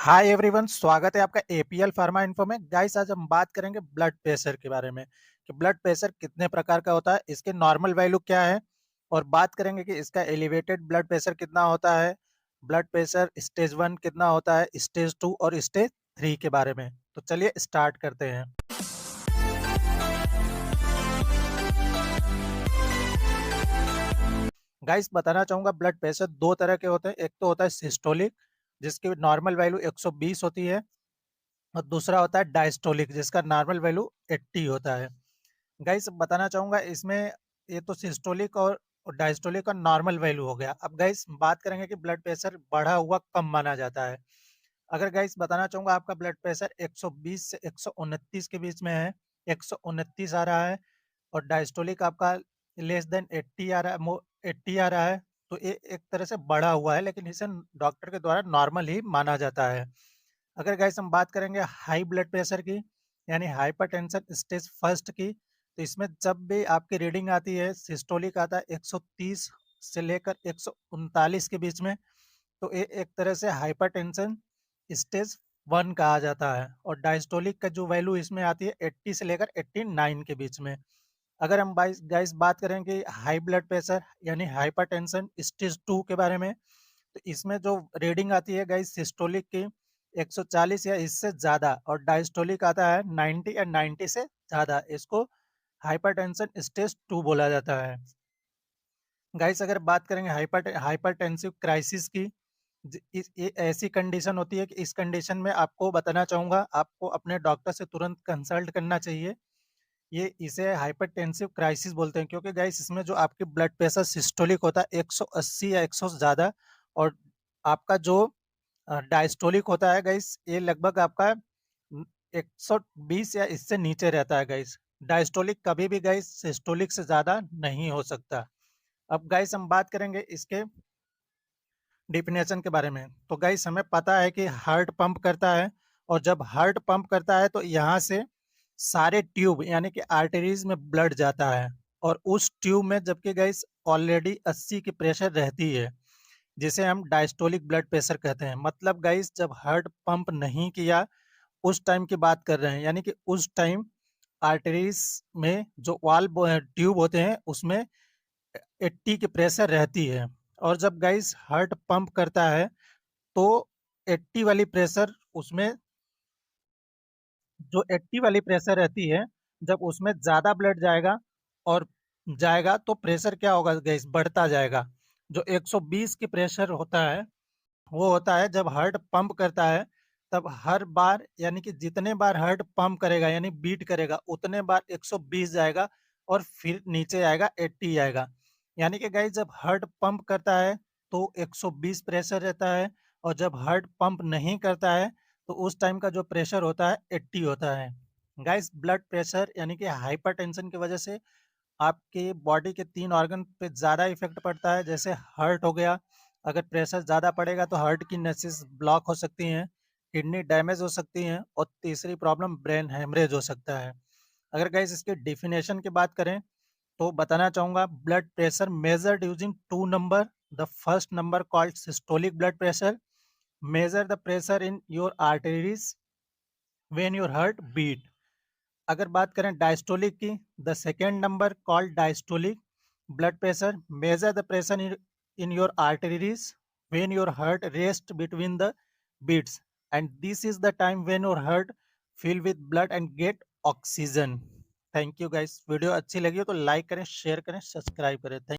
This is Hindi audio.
हाय एवरीवन, स्वागत है आपका एपीएल फार्मा इन्फो में। गाइस, आज हम बात करेंगे ब्लड प्रेशर के बारे में कि ब्लड प्रेशर कितने प्रकार का होता है, इसके नॉर्मल वैल्यू क्या है, और बात करेंगे कि इसका एलिवेटेड ब्लड प्रेशर कितना होता है, ब्लड प्रेशर स्टेज 1 कितना होता है, स्टेज 2 और स्टेज 3 के बारे में। तो चलिए स्टार्ट करते हैं। गाइस, बताना चाहूंगा ब्लड प्रेशर दो तरह के होते हैं। एक तो होता है सिस्टोलिक, जिसकी नॉर्मल वैल्यू 120 होती है, और दूसरा होता है डायस्टोलिक, जिसका नॉर्मल वैल्यू 80 होता है। गाइस, बताना चाहूंगा इसमें, ये तो सिस्टोलिक और डायस्टोलिक का नॉर्मल वैल्यू हो गया। अब गाइस बात करेंगे कि ब्लड प्रेशर बढ़ा हुआ कम माना जाता है। अगर गाइस बताना चाहूंगा आपका ब्लड प्रेशर 120 से 129 के बीच में है, 129 आ रहा है, और डायस्टोलिक आपका लेस देन 80 आ रहा है, 80 आ रहा है, तो ये एक तरह से बढ़ा हुआ है, लेकिन इसे डॉक्टर के द्वारा नॉर्मल ही माना जाता है। अगर गाइस हम बात करेंगे हाई ब्लड प्रेशर की, यानी हाइपरटेंशन स्टेज फर्स्ट की, तो इसमें जब भी आपकी रीडिंग आती है, सिस्टोलिक आता है 130 से लेकर 139 के बीच में, तो ये एक तरह से हाइपरटेंशन स्टेज 1 कहा जाता है। और डायस्टोलिक का जो वैल्यू इसमें आती है 80 से लेकर 89 के बीच में। अगर हम गाइस बात करें कि हाई ब्लड प्रेशर यानी हाइपरटेंशन स्टेज 2 के बारे में, तो इसमें जो रीडिंग आती है गाइस सिस्टोलिक की 140 या इससे ज़्यादा, और डायस्टोलिक आता है 90 या 90 से ज़्यादा, इसको हाइपरटेंशन स्टेज 2 बोला जाता है। गाइस, अगर बात करेंगे हाइपरटेंसिव क्राइसिस की, ये ऐसी कंडीशन होती है कि इस कंडीशन में आपको बताना चाहूँगा, आपको अपने डॉक्टर से तुरंत कंसल्ट करना चाहिए। ये इसे हाइपरटेंसिव क्राइसिस बोलते हैं, क्योंकि गाइस इसमें जो आपकी ब्लड प्रेशर सिस्टोलिक होता है 180 या 100 से ज़्यादा, और आपका जो डायस्टोलिक होता है गाइस, ये लगभग आपका 120 या इससे नीचे रहता है गाइस। डायस्टोलिक कभी भी गाइस सिस्टोलिक से ज़्यादा नहीं हो सकता। अब गाइस हम बात करेंगे इसके डिफिनेशन के बारे में। तो गाइस हमें पता है कि हार्ट पंप करता है, और जब हार्ट पंप करता है तो यहाँ से सारे ट्यूब यानी कि आर्टरीज में ब्लड जाता है, और उस ट्यूब में जबकि गाइस ऑलरेडी 80 की प्रेशर रहती है, जिसे हम डायस्टोलिक ब्लड प्रेशर कहते हैं। मतलब गाइस जब हार्ट पंप नहीं किया उस टाइम की बात कर रहे हैं, यानी कि उस टाइम आर्टरीज में जो वाल्व ट्यूब होते हैं उसमें 80 की प्रेशर रहती है। और जब गाइस हार्ट पंप करता है तो 80 वाली प्रेशर उसमें, जो 80 वाली प्रेशर रहती है, जब उसमें ज़्यादा ब्लड जाएगा और जाएगा तो प्रेशर क्या होगा गाइस, बढ़ता जाएगा। जो 120 की प्रेशर होता है वो होता है जब हार्ट पंप करता है, तब हर बार यानी कि जितने बार हार्ट पंप करेगा यानी बीट करेगा उतने बार 120 जाएगा, और फिर नीचे आएगा 80 आएगा। यानी कि गाइस जब हार्ट पंप करता है तो 120 प्रेशर रहता है, और जब हार्ट पंप नहीं करता है तो उस टाइम का जो प्रेशर होता है 80 होता है। गाइस ब्लड प्रेशर यानी कि हाइपरटेंशन की वजह से आपके बॉडी के 3 ऑर्गन पे ज़्यादा इफ़ेक्ट पड़ता है। जैसे हार्ट हो गया, अगर प्रेशर ज़्यादा पड़ेगा तो हार्ट की नसेस ब्लॉक हो सकती हैं, किडनी डैमेज हो सकती हैं, और तीसरी प्रॉब्लम ब्रेन हेमरेज हो सकता है। अगर गाइस इसकी डेफिनेशन की बात करें तो बताना चाहूँगा, blood pressure measured using 2 number. The first number called systolic blood pressure measure the pressure in your arteries when your heart beat. अगर बात करें डायस्टोलिक की, the second number called diastolic blood pressure measure the pressure in your arteries when your heart rest between the beats, and this is the time when your heart fill with blood and get oxygen. Thank you guys, video अच्छी लगी हो तो लाइक करें, शेयर करें, सब्सक्राइब करें। थैंक